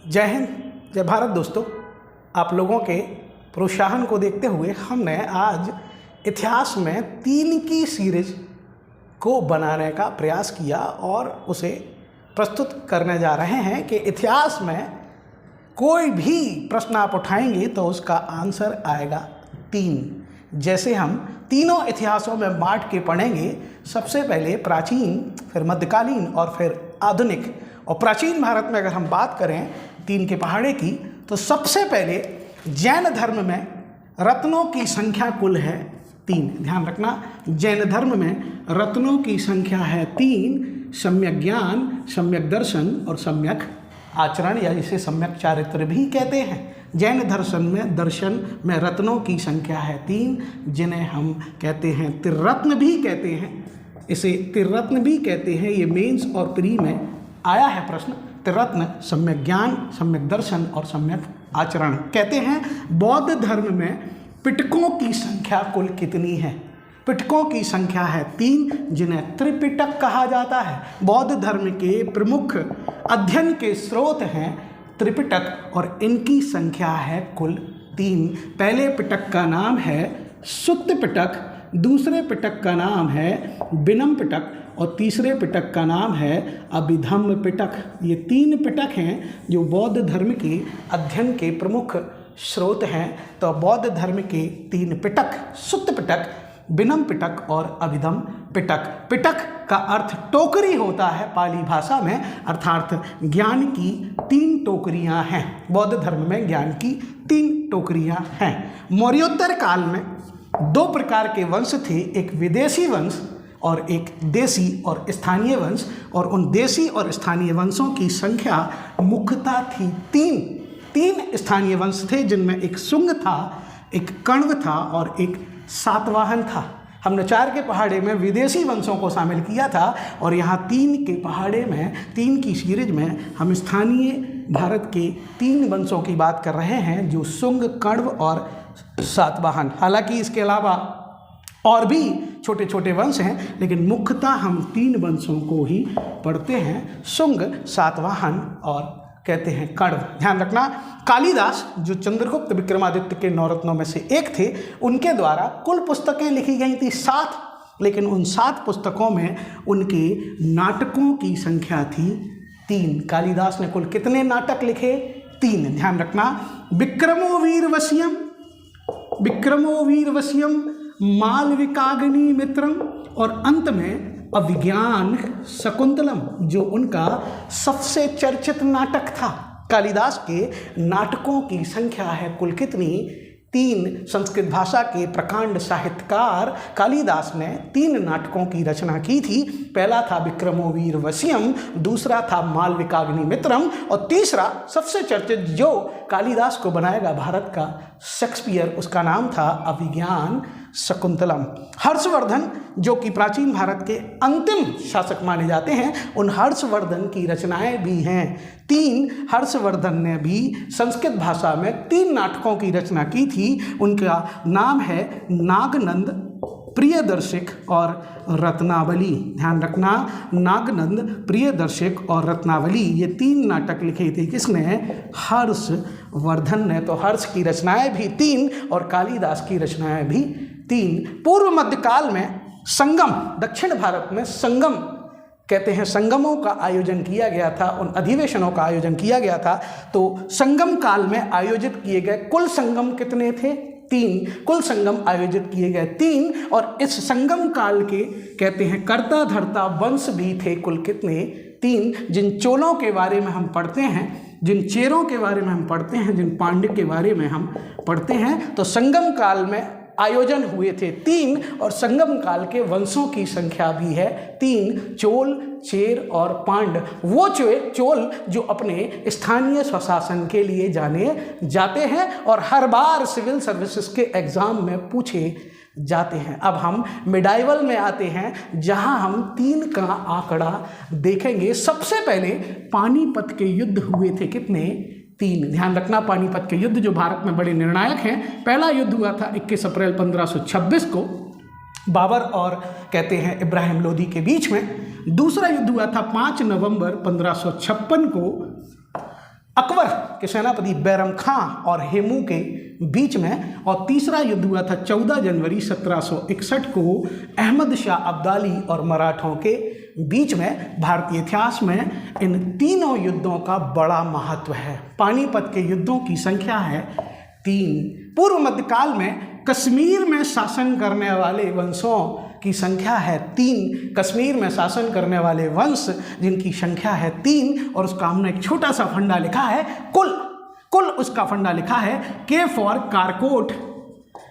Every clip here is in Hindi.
जय हिंद, जय भारत। दोस्तों, आप लोगों के प्रोत्साहन को देखते हुए हमने आज इतिहास में 3 की सीरीज को बनाने का प्रयास किया और उसे प्रस्तुत करने जा रहे हैं कि इतिहास में कोई भी प्रश्न आप उठाएंगे तो उसका आंसर आएगा 3। जैसे हम तीनों इतिहासों में बांट के पढ़ेंगे, सबसे पहले प्राचीन, फिर मध्यकालीन और फिर आधुनिक। और प्राचीन भारत में अगर हम बात करें 3 के पहाड़े की, तो सबसे पहले जैन धर्म में रत्नों की संख्या कुल है 3। ध्यान रखना, जैन धर्म में रत्नों की संख्या है 3। सम्यक ज्ञान, सम्यक दर्शन और सम्यक आचरण, या जिसे सम्यक चारित्र भी कहते हैं। जैन दर्शन में रत्नों की संख्या है 3, जिन्हें हम कहते हैं त्रिरत्न भी कहते हैं। इसे त्रिरत्न भी कहते हैं। ये मेंस और प्री में आया है प्रश्न। त्रिरत्न सम्यक ज्ञान, सम्यक दर्शन और सम्यक आचरण कहते हैं। बौद्ध धर्म में पिटकों की संख्या कुल कितनी है? पिटकों की संख्या है 3, जिन्हें त्रिपिटक कहा जाता है। बौद्ध धर्म के प्रमुख अध्ययन के स्रोत हैं त्रिपिटक और इनकी संख्या है कुल 3। पहले पिटक का नाम है सुत्त पिटक, दूसरे पिटक का नाम है बिनम पिटक और तीसरे पिटक का नाम है अभिधम्म पिटक। ये 3 पिटक हैं जो बौद्ध धर्म के अध्ययन के प्रमुख स्रोत हैं। तो बौद्ध धर्म के 3 पिटक, सुत्त पिटक, बिनम पिटक और अभिधम पिटक। पिटक का अर्थ टोकरी होता है पाली भाषा में, अर्थात ज्ञान की 3 टोकरियां हैं। बौद्ध धर्म में ज्ञान की 3 टोकरियां हैं। मौर्योत्तर काल में 2 प्रकार के वंश थे, एक विदेशी वंश और एक देसी और स्थानीय वंश। और उन देसी और स्थानीय वंशों की संख्या मुख्यतः थी 3 स्थानीय वंश थे, जिनमें एक शुंग था, एक कण्व था और एक सातवाहन था। हमने 4 के पहाड़े में विदेशी वंशों को शामिल किया था और यहाँ 3 के पहाड़े में, 3 की सीरीज में हम स्थानीय भारत के 3 वंशों की बात कर रहे हैं, जो शुंग, कण्व और सातवाहन। हालांकि इसके अलावा और भी छोटे छोटे वंश हैं, लेकिन मुख्यतः हम 3 वंशों को ही पढ़ते हैं, शुंग, सातवाहन और कहते हैं कण्व। ध्यान रखना, कालिदास जो चंद्रगुप्त विक्रमादित्य के 9 रत्नों में से एक थे, उनके द्वारा कुल पुस्तकें लिखी गई थी 7, लेकिन उन 7 पुस्तकों में उनके नाटकों की संख्या थी 3। कालिदास ने कुल कितने नाटक लिखे? 3। ध्यान रखना, विक्रमो वीरवस्यम, मालविकाग्नि मित्रम और अंत में अभिज्ञान शकुंतलम, जो उनका सबसे चर्चित नाटक था। कालिदास के नाटकों की संख्या है कुल कितनी? 3। संस्कृत भाषा के प्रकांड साहित्यकार कालिदास ने 3 नाटकों की रचना की थी। पहला था विक्रमो वीरवस्यम, दूसरा था मालविकाग्नि मित्रम और तीसरा सबसे चर्चित, जो कालिदास को बनाएगा भारत का शेक्सपियर, उसका नाम था अभिज्ञान शकुंतलम। हर्षवर्धन, जो कि प्राचीन भारत के अंतिम शासक माने जाते हैं, उन हर्षवर्धन की रचनाएं भी हैं 3। हर्षवर्धन ने भी संस्कृत भाषा में 3 नाटकों की रचना की थी। उनका नाम है नागनंद, प्रियदर्शक और रत्नावली। ध्यान रखना, नागनंद, प्रियदर्शक और रत्नावली, ये 3 नाटक लिखे थे। किसने? हर्षवर्धन ने। तो हर्ष की रचनाएं भी 3 और कालिदास की रचनाएं भी 3। पूर्व मध्यकाल में संगम, दक्षिण भारत में संगम कहते हैं, संगमों का आयोजन किया गया था, उन अधिवेशनों का आयोजन किया गया था। तो संगम काल में आयोजित किए गए कुल संगम कितने थे? 3। कुल संगम आयोजित किए गए 3। और इस संगम काल के कहते हैं कर्ता धर्ता वंश भी थे कुल कितने? 3। जिन चोलों के बारे में हम पढ़ते हैं, जिन चेरों के बारे में हम पढ़ते हैं, जिन पांड्य के बारे में हम पढ़ते हैं, तो संगम काल में आयोजन हुए थे 3 और संगम काल के वंशों की संख्या भी है 3। चोल, चेर और पांड, वो चोल जो अपने स्थानीय स्वशासन के लिए जाने जाते हैं और हर बार सिविल सर्विसेज के एग्जाम में पूछे जाते हैं। अब हम मिडाइवल में आते हैं, जहां हम 3 का आंकड़ा देखेंगे। सबसे पहले पानीपत के युद्ध हुए थे, कितने? 3। ध्यान रखना, पानीपत के युद्ध जो भारत में बड़े निर्णायक हैं। पहला युद्ध हुआ था 21 अप्रैल 1526 को बाबर और कहते हैं इब्राहिम लोदी के बीच में। दूसरा युद्ध हुआ था 5 नवंबर 1556 को अकबर के सेनापति बैरम खां और हेमू के बीच में, और तीसरा युद्ध हुआ था 14 जनवरी 1761 को अहमद शाह अब्दाली और मराठों के बीच में। भारतीय इतिहास में इन तीनों युद्धों का बड़ा महत्व है। पानीपत के युद्धों की संख्या है 3। पूर्व मध्यकाल में कश्मीर में शासन करने वाले वंशों की संख्या है 3। कश्मीर में शासन करने वाले वंश जिनकी संख्या है 3, और उसका हमने एक छोटा सा फंडा लिखा है, कुल उसका फंडा लिखा है। के फॉर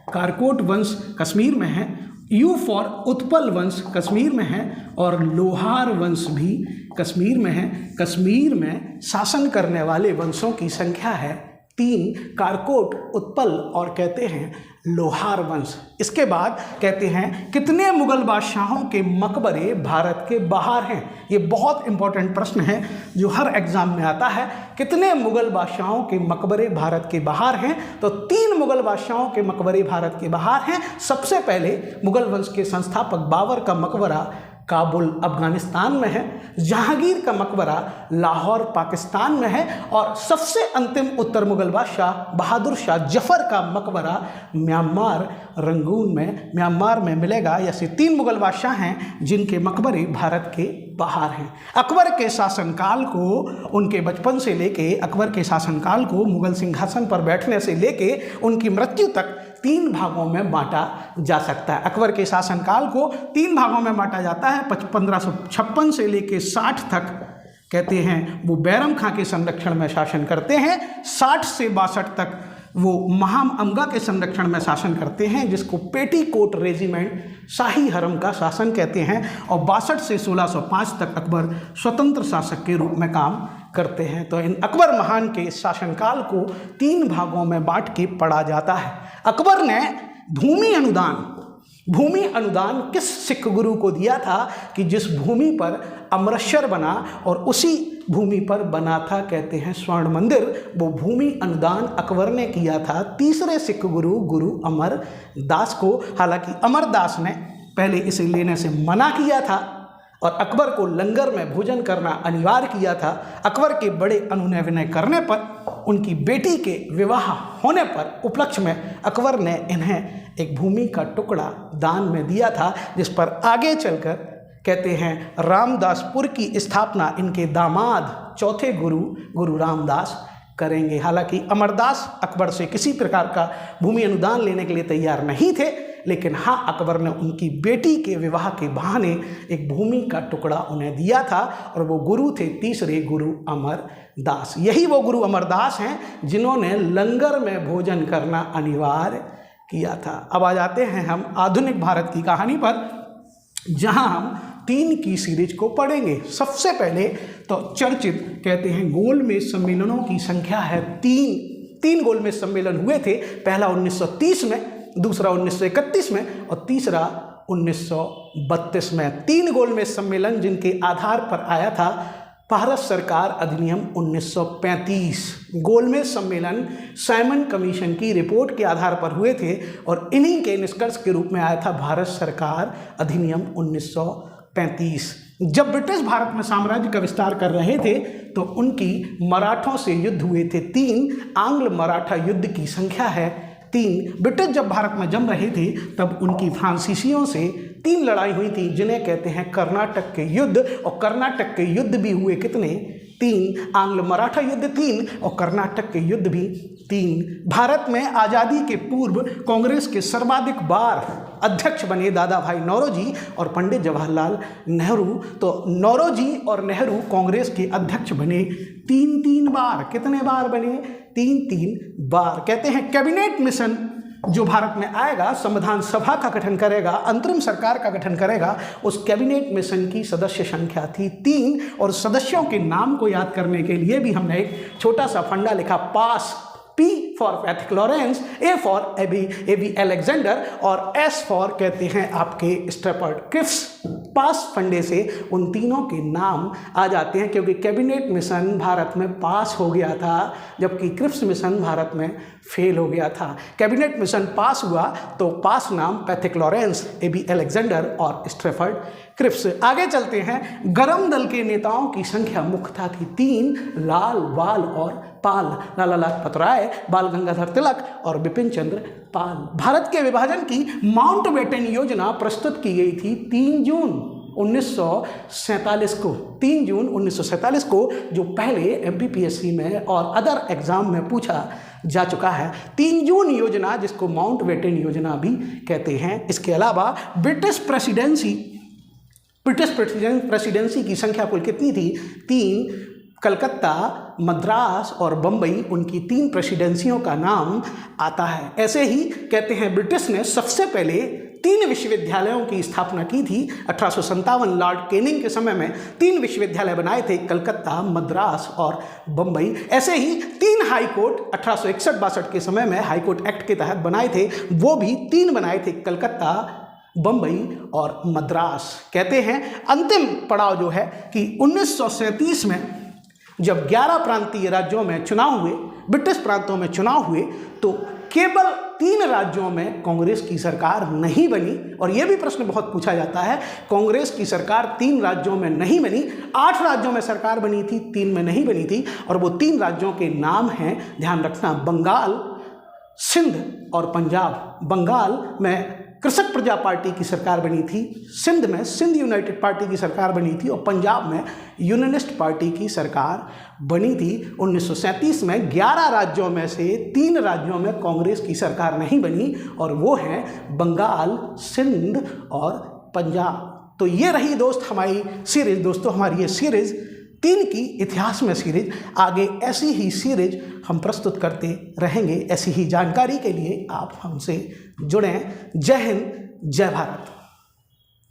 कारकोट वंश कश्मीर में है, यू फॉर उत्पल वंश कश्मीर में है, और लोहार वंश भी कश्मीर में है। कश्मीर में शासन करने वाले वंशों की संख्या है 3, कारकोट, उत्पल और कहते हैं लोहार वंश। इसके बाद कहते हैं कितने मुगल बादशाहों के मकबरे भारत के बाहर हैं। ये बहुत इंपॉर्टेंट प्रश्न है जो हर एग्जाम में आता है। कितने मुगल बादशाहों के मकबरे भारत के बाहर हैं? तो 3 मुगल बादशाहों के मकबरे भारत के बाहर हैं। सबसे पहले मुगल वंश के संस्थापक बाबर का मकबरा काबुल अफगानिस्तान में है, जहांगीर का मकबरा लाहौर पाकिस्तान में है, और सबसे अंतिम उत्तर मुगल बादशाह बहादुर शाह जफर का मकबरा म्यांमार रंगून में, म्यांमार में मिलेगा। ऐसे 3 मुगल बादशाह हैं जिनके मकबरे भारत के बाहर हैं। अकबर के शासनकाल को, उनके बचपन से लेके अकबर के शासनकाल को मुगल सिंहासन पर बैठने से लेके उनकी मृत्यु तक 3 भागों में बांटा जा सकता है। अकबर के शासनकाल को 3 भागों में बांटा जाता है। 1556 से लेके 60 तक कहते हैं वो बैरम खां के संरक्षण में शासन करते हैं। 60 से 62 तक वो महाम अमगा के संरक्षण में शासन करते हैं, जिसको पेटीकोट रेजिमेंट शाही हरम का शासन कहते हैं। और 62 से 1605 तक अकबर स्वतंत्र शासक के रूप में काम करते हैं। तो इन अकबर महान के शासनकाल को 3 भागों में बांट के पढ़ा जाता है। अकबर ने भूमि अनुदान किस सिख गुरु को दिया था कि जिस भूमि पर अमृतसर बना और उसी भूमि पर बना था कहते हैं स्वर्ण मंदिर, वो भूमि अनुदान अकबर ने किया था तीसरे सिख गुरु अमरदास को। हालांकि अमरदास ने पहले इसे लेने से मना किया था और अकबर को लंगर में भोजन करना अनिवार्य किया था। अकबर के बड़े अनुनय विनय करने पर, उनकी बेटी के विवाह होने पर उपलक्ष्य में अकबर ने इन्हें एक भूमि का टुकड़ा दान में दिया था, जिस पर आगे चलकर कहते हैं रामदासपुर की स्थापना इनके दामाद चौथे गुरु रामदास करेंगे। हालांकि अमरदास अकबर से किसी प्रकार का भूमि अनुदान लेने के लिए तैयार नहीं थे, लेकिन हाँ, अकबर ने उनकी बेटी के विवाह के बहाने एक भूमि का टुकड़ा उन्हें दिया था, और वो गुरु थे तीसरे गुरु अमरदास। यही वो गुरु अमरदास हैं जिन्होंने लंगर में भोजन करना अनिवार्य किया था। अब आ जाते हैं हम आधुनिक भारत की कहानी पर, जहां हम 3 की सीरीज को पढ़ेंगे। सबसे पहले तो चर्चित कहते हैं गोलमेज सम्मेलनों की संख्या है 3 गोलमेज सम्मेलन हुए थे। पहला 1930 में, दूसरा 1931 में और तीसरा 1932 में। 3 गोलमेज सम्मेलन जिनके आधार पर आया था भारत सरकार अधिनियम 1935। गोलमेज सम्मेलन साइमन कमीशन की रिपोर्ट के आधार पर हुए थे और इन्हीं के निष्कर्ष के रूप में आया था भारत सरकार अधिनियम 1935। जब ब्रिटिश भारत में साम्राज्य का विस्तार कर रहे थे तो उनकी मराठों से युद्ध हुए थे 3। आंग्ल मराठा युद्ध की संख्या है 3। ब्रिटिश जब भारत में जम रहे थे तब उनकी फ्रांसीसियों से 3 लड़ाई हुई थी, जिन्हें कहते हैं कर्नाटक के युद्ध। और कर्नाटक के युद्ध भी हुए कितने? 3। आंग्ल मराठा युद्ध 3 और कर्नाटक के युद्ध भी 3। भारत में आज़ादी के पूर्व कांग्रेस के सर्वाधिक बार अध्यक्ष बने दादा भाई नौरोजी और पंडित जवाहरलाल नेहरू। तो नौरोजी और नेहरू कांग्रेस के अध्यक्ष बने 3 बार। कितने बार बने? 3 बार। कहते हैं कैबिनेट मिशन जो भारत में आएगा, संविधान सभा का गठन करेगा, अंतरिम सरकार का गठन करेगा, उस कैबिनेट मिशन की सदस्य संख्या थी 3। और सदस्यों के नाम को याद करने के लिए भी हमने एक छोटा सा फंडा लिखा, पास। P for Pethick Lawrence, A for A B Alexander और S फॉर कहते हैं आपके स्ट्रैफर्ड क्रिप्स। पास फंडे से उन तीनों के नाम आ जाते हैं क्योंकि कैबिनेट मिशन भारत में पास हो गया था, जबकि क्रिप्स मिशन भारत में फेल हो गया था। कैबिनेट मिशन पास हुआ तो पास नाम पैथिक लॉरेंस, एबी अलेक्जेंडर और स्ट्रैफर्ड क्रिप्स। आगे चलते हैं। गरम दल के नेताओं की संख्या मुख्यतः थी 3, लाल, बाल और पाल। लाला लाजपत राय, बाल गंगाधर तिलक और बिपिन चंद्र पाल। भारत के विभाजन की माउंटबेटन योजना प्रस्तुत की गई थी 3 जून 1947 को। 3 जून 1947 को, जो पहले MPPSC में और अदर एग्जाम में पूछा जा चुका है। 3 जून योजना, जिसको माउंटबेटन योजना भी कहते हैं। इसके अलावा ब्रिटिश प्रेसिडेंसी की संख्या कुल कितनी थी? 3। कलकत्ता, मद्रास और बम्बई, उनकी 3 प्रेसिडेंसियों का नाम आता है। ऐसे ही कहते हैं ब्रिटिश ने सबसे पहले 3 विश्वविद्यालयों की स्थापना की थी। 1857 लॉर्ड कैनिंग के समय में 3 विश्वविद्यालय बनाए थे, कलकत्ता, मद्रास और बम्बई। ऐसे ही 3 हाई कोर्ट 1861-62 के समय में हाई कोर्ट एक्ट के तहत बनाए थे, वो भी 3 बनाए थे, कलकत्ता, बम्बई और मद्रास। कहते हैं अंतिम पड़ाव जो है कि 1937 में जब 11 प्रांतीय राज्यों में चुनाव हुए, ब्रिटिश प्रांतों में चुनाव हुए, तो केवल 3 राज्यों में कांग्रेस की सरकार नहीं बनी। और यह भी प्रश्न बहुत पूछा जाता है, कांग्रेस की सरकार 3 राज्यों में नहीं बनी, 8 राज्यों में सरकार बनी थी, 3 में नहीं बनी थी। और वो 3 राज्यों के नाम हैं, ध्यान रखना, बंगाल, सिंध और पंजाब। बंगाल में कृषक प्रजा पार्टी की सरकार बनी थी, सिंध में सिंध यूनाइटेड पार्टी की सरकार बनी थी और पंजाब में यूनियनिस्ट पार्टी की सरकार बनी थी। 1937 में 11 राज्यों में से 3 राज्यों में कांग्रेस की सरकार नहीं बनी, और वो हैं बंगाल, सिंध और पंजाब। तो ये रही दोस्त हमारी सीरीज। दोस्तों, हमारी ये सीरीज 3 की इतिहास में सीरीज, आगे ऐसी ही सीरीज हम प्रस्तुत करते रहेंगे। ऐसी ही जानकारी के लिए आप हमसे जुड़ें। जय हिंद, जय भारत।